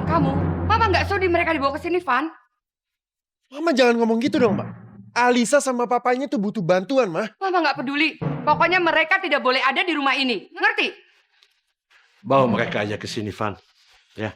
bilang kamu, Mama nggak sudi mereka dibawa ke sini, Van. Mama jangan ngomong gitu dong, Mbak. Alisa sama papanya tuh butuh bantuan, Ma. Mama nggak peduli. Pokoknya mereka tidak boleh ada di rumah ini. Ngerti? Bawa mereka aja ke sini, Van. Ya,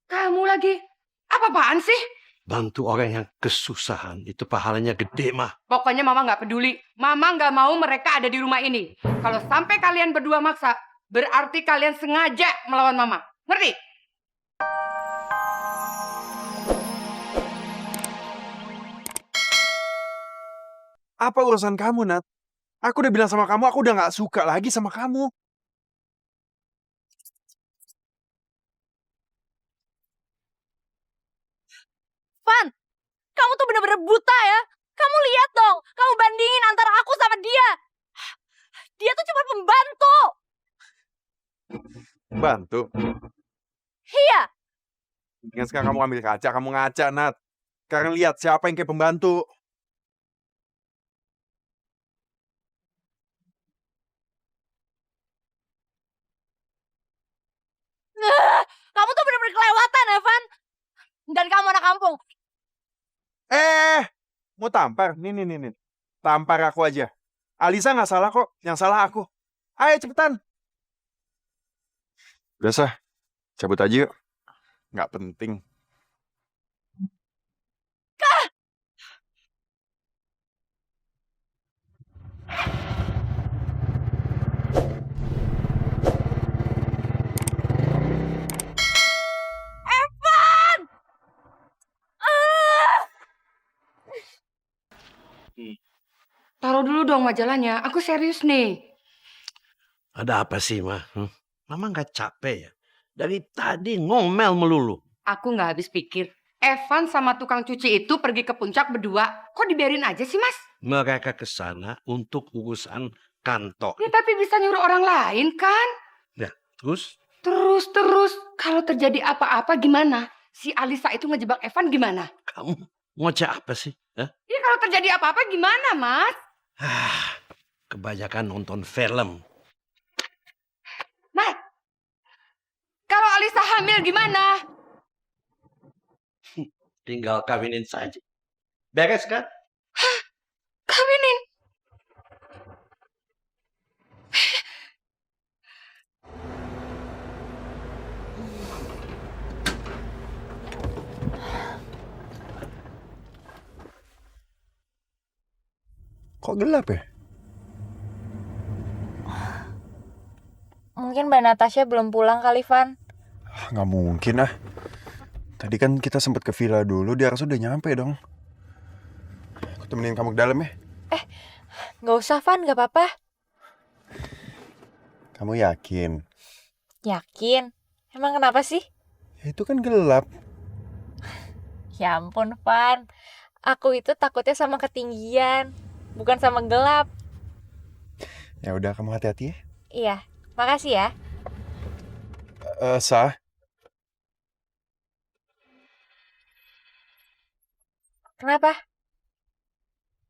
Kamu lagi. Apa-apaan sih? bantu orang yang kesusahan. Itu pahalanya gede, mah. Pokoknya Mama nggak peduli. Mama nggak mau mereka ada di rumah ini. Kalau sampai kalian berdua maksa, berarti kalian sengaja melawan Mama. Ngerti? Apa urusan kamu, Nat? Aku udah bilang sama kamu, aku udah gak suka lagi sama kamu. Van, kamu tuh bener-bener buta ya. Kamu lihat dong, kamu bandingin antara aku sama dia. Dia tuh cuma pembantu. Bantu. Iya, Dengan sekarang kamu ambil kaca, kamu ngaca, Nat. Sekarang lihat siapa yang kayak pembantu. kamu tuh bener-bener kelewatan ya, Van. Dan kamu anak kampung. Mau tampar? Nih. Tampar aku aja. Alisa gak salah kok, yang salah aku. Ayo cepetan. Udah sah, cabut aja yuk. Gak penting. Evan! Taruh dulu dong majalahnya. Aku serius nih. Ada apa sih, mah? Mama nggak capek ya? Dari tadi ngomel melulu. Aku nggak habis pikir. Evan sama tukang cuci itu pergi ke puncak berdua. Kok dibiarin aja sih, Mas? Mereka ke sana untuk urusan kantor. Ya tapi bisa nyuruh orang lain kan? Ya, terus? Terus. Kalau terjadi apa-apa gimana? Si Alisa itu ngejebak Evan gimana? Kamu ngoceh apa sih? Hah? Ya kalau terjadi apa-apa gimana, Mas? Kebanyakan nonton film. Mas, kalau Alisa hamil gimana? Tinggal kawinin saja. Beres kan? Kawinin. Kok gelap ya? Mungkin Mbak Natasha belum pulang kali, Van. Gak mungkin ah. Tadi kan kita sempat ke villa dulu, dia harus udah nyampe dong. Aku temenin kamu ke dalam ya. Gak usah, Van, gak apa-apa. Kamu yakin? Yakin? Emang kenapa sih? Ya, itu kan gelap. Ya ampun, Van. Aku itu takutnya sama ketinggian, bukan sama gelap. Ya udah, kamu hati-hati ya. Iya, makasih ya. Sah. Kenapa?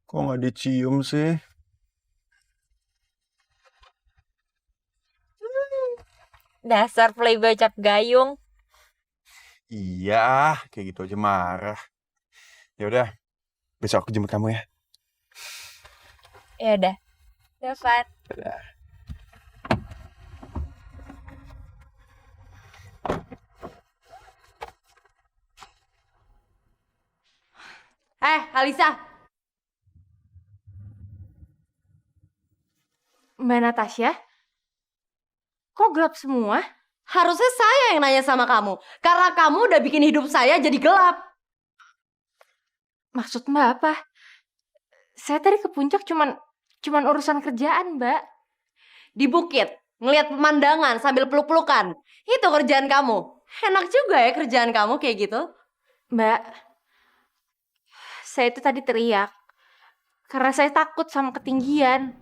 Kok nggak dicium sih? Dasar playboy cap gayung. Iya, kayak gitu aja marah. Ya udah, besok aku jemput kamu ya. Ya udah. Van. Dadah. Alisa. Mbak Natasha? Kok gelap semua? Harusnya saya yang nanya sama kamu. Karena kamu udah bikin hidup saya jadi gelap. Maksud Mbak apa? Saya tadi ke puncak cuman urusan kerjaan, Mbak. Di bukit, ngelihat pemandangan sambil peluk-pelukan. Itu kerjaan kamu. Enak juga ya kerjaan kamu kayak gitu. Mbak, saya itu tadi teriak. Karena saya takut sama ketinggian.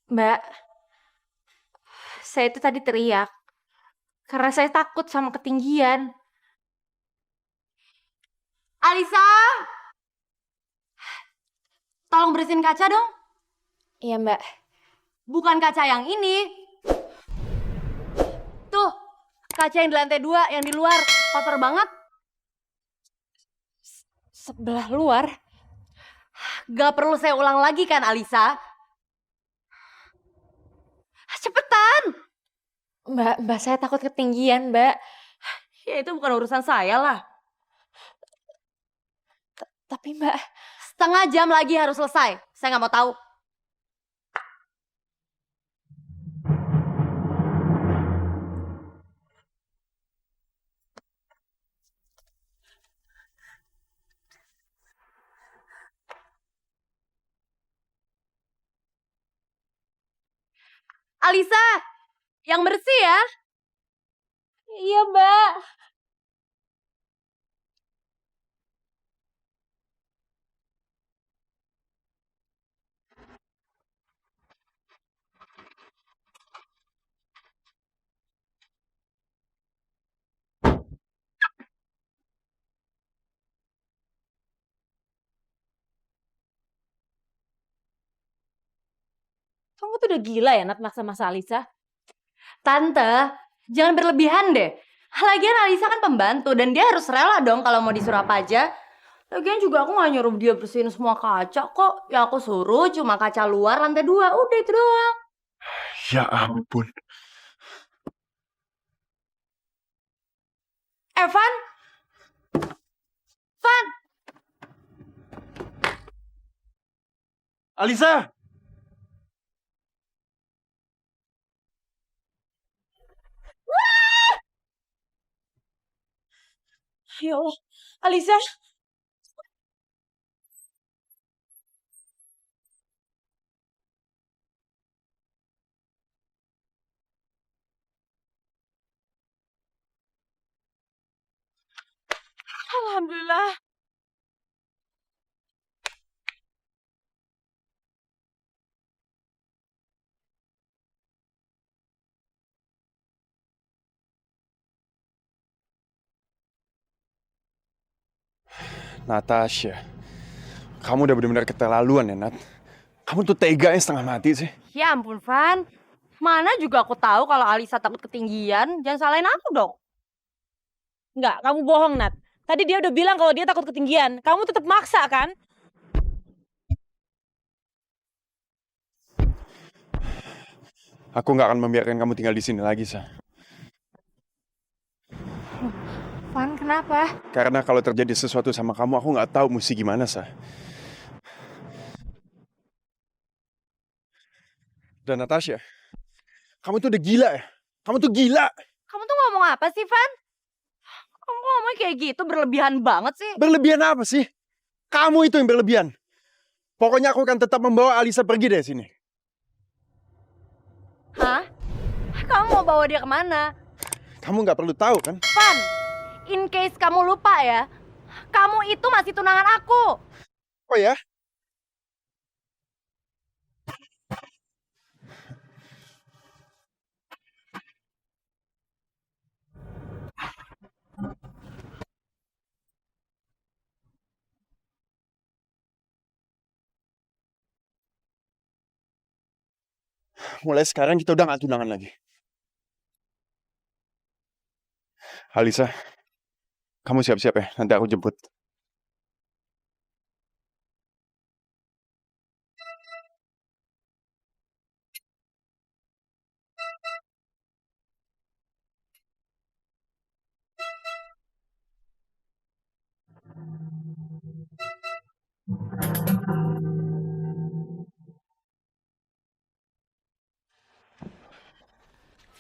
Mbak, saya itu tadi teriak Karena saya takut sama ketinggian. Alisa, tolong bersihin kaca dong. Iya, Mbak. Bukan kaca yang ini. Tuh, kaca yang di lantai 2, yang di luar. Kotor banget. Sebelah luar. Gak perlu saya ulang lagi kan, Alisa? Cepetan. Mbak, saya takut ketinggian, Mbak. Ya itu bukan urusan saya lah. Tapi Mbak, Setengah jam lagi harus selesai. Saya nggak mau tahu. Alisa, yang bersih ya. iya Mbak. Kamu tuh udah gila ya, Nat, maksa-maksa Alisa. Tante, jangan berlebihan deh. Lagian Alisa kan pembantu dan dia harus rela dong kalau mau disuruh apa aja. Lagian juga aku gak nyuruh dia bersihin semua kaca kok. Ya aku suruh cuma kaca luar lantai 2, udah itu doang. Ya ampun. Van? Van? Alisa! Ya Allah, Alisa. Alhamdulillah. Natasha, kamu udah benar-benar keterlaluan ya, Nat. Kamu tuh tega ya setengah mati sih. Ya ampun Van. Mana juga aku tahu kalau Alisa takut ketinggian. Jangan salahin aku dong. Enggak, kamu bohong, Nat. Tadi dia udah bilang kalau dia takut ketinggian. Kamu tetap maksa, kan? Aku nggak akan membiarkan kamu tinggal di sini lagi, Sa. Van, kenapa? Karena kalau terjadi sesuatu sama kamu, aku nggak tahu mesti gimana, Sa. Dan Natasha, kamu tuh udah gila ya? Kamu tuh gila! Kamu tuh ngomong apa sih Van? Kamu ngomong kayak gitu berlebihan banget sih. Berlebihan apa sih? Kamu itu yang berlebihan. Pokoknya aku akan tetap membawa Alisa pergi dari sini. Hah? Kamu mau bawa dia kemana? Kamu nggak perlu tahu kan? Van, in case kamu lupa ya, kamu itu masih tunangan aku. Oh ya? Mulai sekarang kita udah gak tunangan lagi. Alisa, kamu siap-siap ya, nanti aku jemput.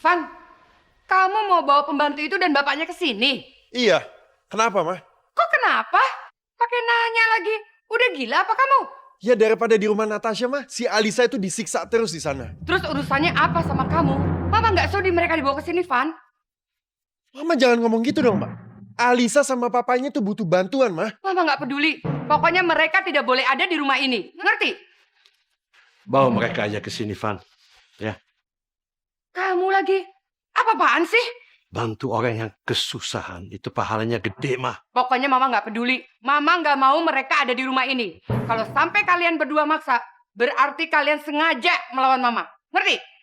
Van, kamu mau bawa pembantu itu dan bapaknya ke sini? Iya, kenapa mah? Kok kenapa? Pakai nanya lagi. Udah gila apa kamu? Ya daripada di rumah Natasha mah, si Alisa itu disiksa terus di sana. Terus urusannya apa sama kamu? Mama nggak sudi mereka dibawa ke sini, Van. Mama jangan ngomong gitu dong, Mbak. Alisa sama papanya tuh butuh bantuan, mah. Mama nggak peduli. Pokoknya mereka tidak boleh ada di rumah ini. Ngerti? Bawa mereka aja ke sini, Van. Ya. Kamu lagi. Apa-apaan sih? Bantu orang yang kesusahan itu pahalanya gede, mah. Pokoknya mama nggak peduli. Mama nggak mau mereka ada di rumah ini. Kalau sampai kalian berdua maksa, berarti kalian sengaja melawan mama. Ngerti?